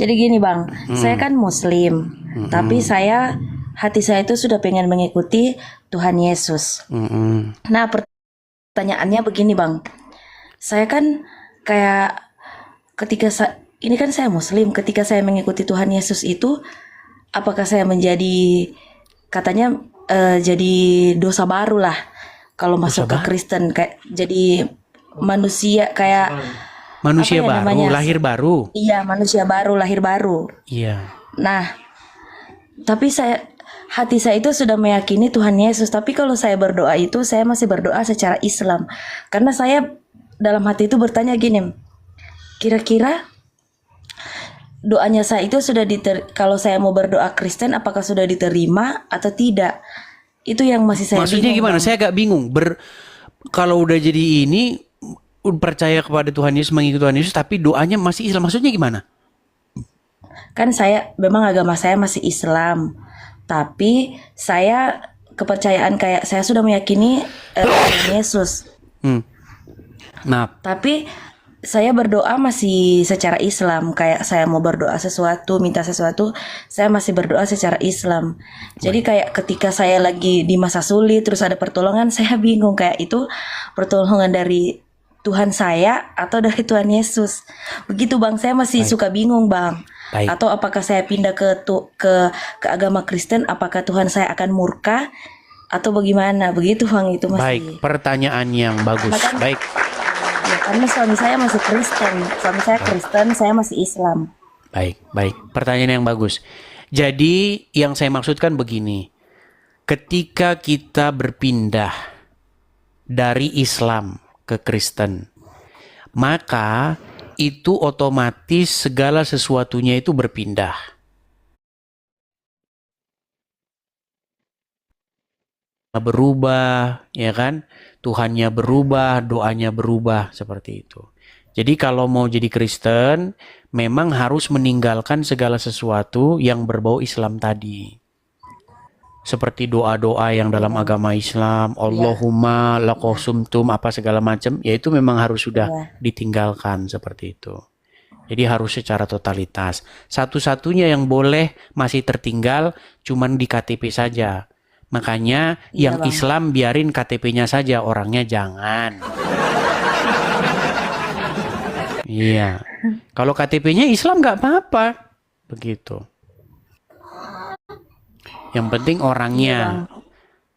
Jadi gini bang, saya kan Muslim, tapi hati saya itu sudah pengen mengikuti Tuhan Yesus. Nah pertanyaannya begini bang, saya kan kayak ini kan saya Muslim, ketika saya mengikuti Tuhan Yesus itu, apakah saya menjadi katanya jadi dosa baru lah kalau masuk ke Kristen, kayak jadi manusia kayak manusia apa ya baru, namanya? lahir baru. Iya, manusia baru, lahir baru. Iya. Nah, tapi hati saya itu sudah meyakini Tuhan Yesus. Tapi kalau saya berdoa itu, saya masih berdoa secara Islam. Karena saya dalam hati itu bertanya gini, kira-kira doanya saya itu sudah kalau saya mau berdoa Kristen, apakah sudah diterima atau tidak? Itu yang masih saya Maksudnya bingung, gimana? Bang. Saya agak bingung. Kalau udah jadi ini, percaya kepada Tuhan Yesus, mengikuti Tuhan Yesus, tapi doanya masih Islam. Maksudnya gimana? Kan memang agama saya masih Islam, tapi saya kepercayaan kayak saya sudah meyakini Tuhan Yesus. Nah, Tapi saya berdoa masih secara Islam, kayak saya mau berdoa sesuatu, minta sesuatu, saya masih berdoa secara Islam. Jadi kayak ketika saya lagi di masa sulit, terus ada pertolongan, saya bingung kayak itu pertolongan dari Tuhan saya atau dari Tuhan Yesus. Begitu bang, saya masih suka bingung bang. Baik. Atau apakah saya pindah ke agama Kristen, apakah Tuhan saya akan murka atau bagaimana? Begitu bang, itu masih. Baik, pertanyaan yang bagus. Baik. Ya, karena suami saya masih Kristen. Suami saya Kristen, saya masih Islam. Baik. Pertanyaan yang bagus. Jadi yang saya maksudkan begini. Ketika kita berpindah dari Islam ke Kristen, maka itu otomatis segala sesuatunya itu berpindah. Berubah, ya kan? Tuhannya berubah, doanya berubah, seperti itu. Jadi kalau mau jadi Kristen, memang harus meninggalkan segala sesuatu yang berbau Islam tadi. Seperti doa-doa yang dalam agama Islam, Allahumma laqasumtum apa segala macam, ya itu memang harus sudah ditinggalkan seperti itu. Jadi harus secara totalitas. Satu-satunya yang boleh masih tertinggal cuman di KTP saja. Makanya yang Bang. Islam biarin KTP-nya saja, orangnya jangan. Iya. Kalau KTP-nya Islam nggak apa-apa. Begitu. Yang penting orangnya.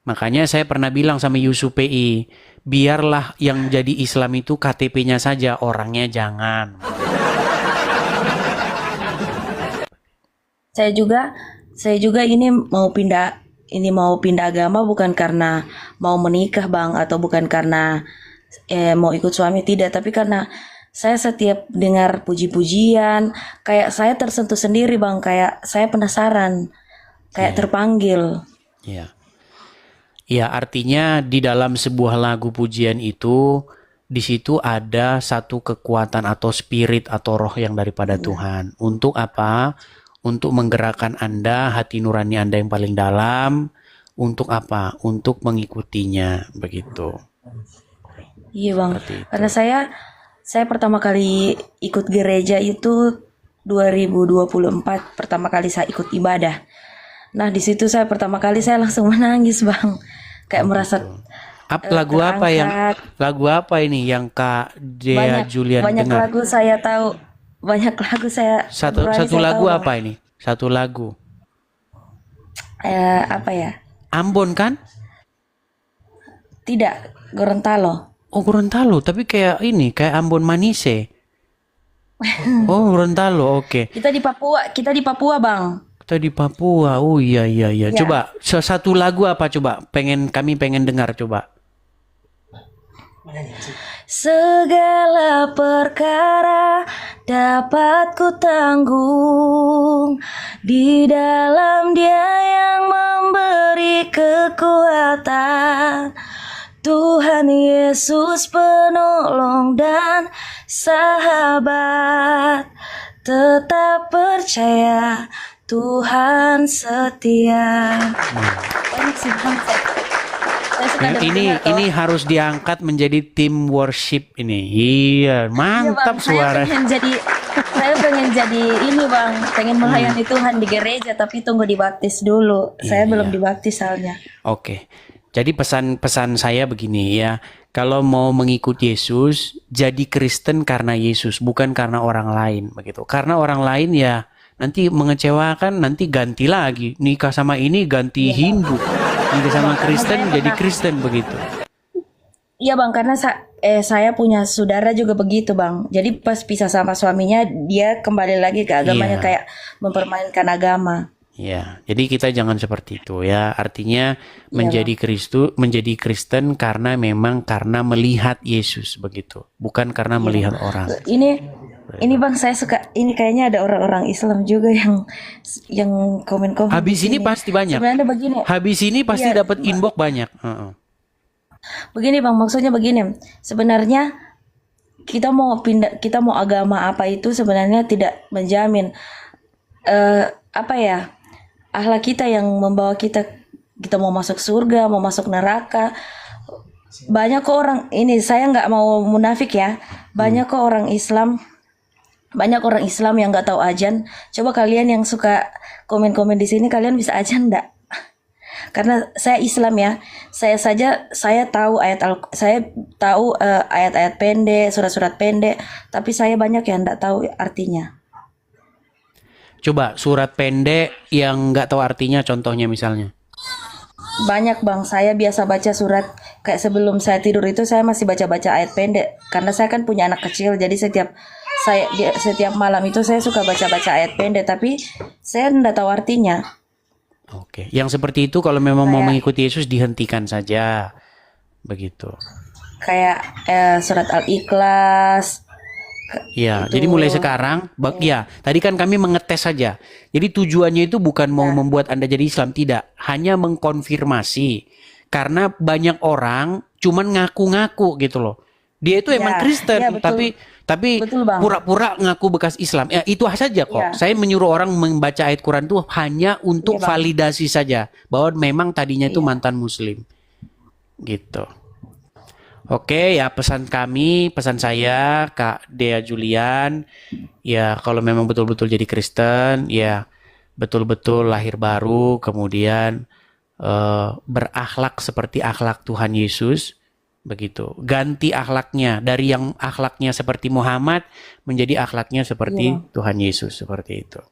Makanya saya pernah bilang sama Yusuf PI, biarlah yang jadi Islam itu KTP-nya saja, orangnya jangan. Saya juga ini mau pindah agama bukan karena mau menikah bang, atau bukan karena mau ikut suami, tidak, tapi karena saya setiap dengar puji-pujian kayak saya tersentuh sendiri bang, kayak saya penasaran, kayak terpanggil. Iya. Ya, artinya di dalam sebuah lagu pujian itu, di situ ada satu kekuatan atau spirit atau roh yang daripada Tuhan. Untuk apa? Untuk menggerakkan Anda, hati nurani Anda yang paling dalam. Untuk apa? Untuk mengikutinya, begitu. Iya bang, karena saya pertama kali ikut gereja itu 2024, pertama kali saya ikut ibadah. Nah di situ pertama kali saya langsung menangis bang, kayak merasa lagu apa ini yang Kak Dea Julian banyak dengar? lagu saya tahu, banyak lagu saya. Satu lagu tahu, apa ini? Satu lagu. Apa ya? Ambon kan? Tidak, Gorontalo. Oh Gorontalo, tapi kayak Ambon Manise. Oh Gorontalo, oke. Kita di Papua bang. Kita di Papua, oh iya. Coba satu lagu apa coba? Kami pengen dengar coba. Segala perkara dapat ku tanggung di dalam Dia yang memberi kekuatan. Tuhan Yesus penolong dan sahabat, tetap percaya Tuhan setia. Banyak sih bang. Ini harus diangkat menjadi tim worship ini. Iya, mantap iya bang, suara. Saya pengen jadi Saya pengen jadi ini bang, pengen melayani Tuhan di gereja, tapi tunggu dibaptis dulu. Saya belum dibaptis soalnya. Oke. Jadi pesan-pesan saya begini ya. Kalau mau mengikuti Yesus, jadi Kristen karena Yesus, bukan karena orang lain begitu. Karena orang lain ya nanti mengecewakan, nanti ganti lagi. Nikah sama ini ganti Hindu. Nikah sama Kristen jadi Kristen begitu. Iya bang, karena saya punya saudara juga begitu bang. Jadi pas pisah sama suaminya, dia kembali lagi ke agamanya, Iya. kayak mempermainkan agama. Ya, jadi kita jangan seperti itu ya. Artinya menjadi Kristen karena memang karena melihat Yesus begitu, bukan karena melihat orang. Ini bang, saya suka. Ini kayaknya ada orang-orang Islam juga yang komen-komen. Habis di ini sini. pasti banyak. Sebenarnya begini. Habis ini pasti Iya, dapat inbox banyak. Heeh. begini bang, maksudnya begini. Sebenarnya kita mau pindah, kita mau agama apa itu sebenarnya tidak menjamin apa ya, akhlak kita yang membawa kita mau masuk surga, mau masuk neraka. Banyak kok orang ini, saya nggak mau munafik ya. Banyak kok orang Islam, banyak orang Islam yang nggak tahu ajan. Coba kalian yang suka komen-komen di sini, kalian bisa ajan nggak? Karena saya Islam ya, saya tahu ayat-ayat pendek, surat-surat pendek, tapi saya banyak yang nggak tahu artinya. Coba surat pendek yang nggak tahu artinya, contohnya misalnya. Banyak bang, saya biasa baca surat kayak sebelum saya tidur itu saya masih baca-baca ayat pendek karena saya kan punya anak kecil, jadi setiap malam itu saya suka baca-baca ayat pendek, tapi saya nggak tahu artinya. Oke, yang seperti itu kalau memang mau Kayak mengikuti Yesus dihentikan saja, begitu. kayak surat Al-Ikhlas Ya, itu. jadi mulai sekarang, ya, tadi kan kami mengetes saja. Jadi tujuannya itu bukan mau membuat Anda jadi Islam, tidak. Hanya mengkonfirmasi. Karena banyak orang cuman ngaku-ngaku gitu loh. Dia itu emang Ya, Kristen, ya betul, tapi betul bang. pura-pura ngaku bekas Islam. Ya, itu saja kok. Ya, Saya menyuruh orang membaca ayat Quran itu hanya untuk iya bang. validasi saja bahwa memang tadinya itu Iya, mantan Muslim, gitu. Oke, ya pesan saya Kak Dea Julian, ya kalau memang betul-betul jadi Kristen, ya betul-betul lahir baru, kemudian berakhlak seperti akhlak Tuhan Yesus, begitu. Ganti akhlaknya dari yang akhlaknya seperti Muhammad menjadi akhlaknya iya seperti bang. Tuhan Yesus, seperti itu.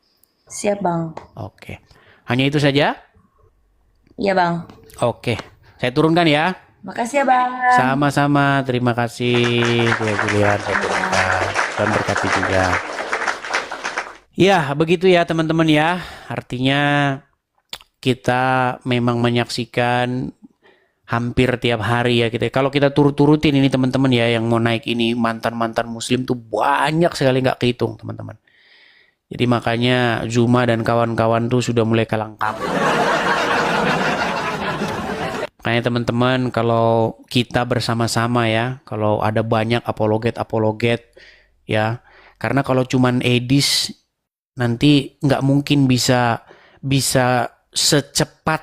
Siap bang. Oke, hanya itu saja. Iya bang. Oke, saya turunkan ya. Makasih ya bang. Sama-sama, terima kasih Dea Julian, saya turunkan. Dan berkati juga. Ya, begitu ya teman-teman ya. Artinya kita memang menyaksikan hampir tiap hari ya kita. Kalau kita turut-turutin ini teman-teman ya yang mau naik ini mantan-mantan Muslim tuh banyak sekali nggak kehitung teman-teman. Jadi makanya Zuma dan kawan-kawan tuh sudah mulai kalang kabut. Makanya teman-teman kalau kita bersama-sama ya, kalau ada banyak apologet-apologet ya, karena kalau cuman edis nanti nggak mungkin bisa secepat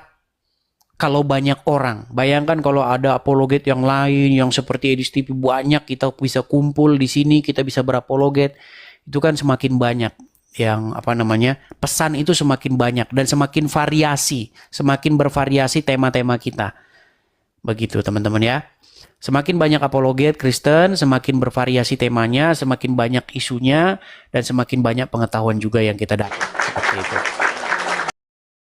kalau banyak orang. Bayangkan kalau ada apologet yang lain yang seperti Edis TV banyak, kita bisa kumpul di sini, kita bisa berapologet. Itu kan semakin banyak yang pesan itu semakin banyak dan semakin bervariasi tema-tema kita. Begitu teman-teman ya. Semakin banyak apologet Kristen, semakin bervariasi temanya, semakin banyak isunya, dan semakin banyak pengetahuan juga yang kita dapat. Seperti itu.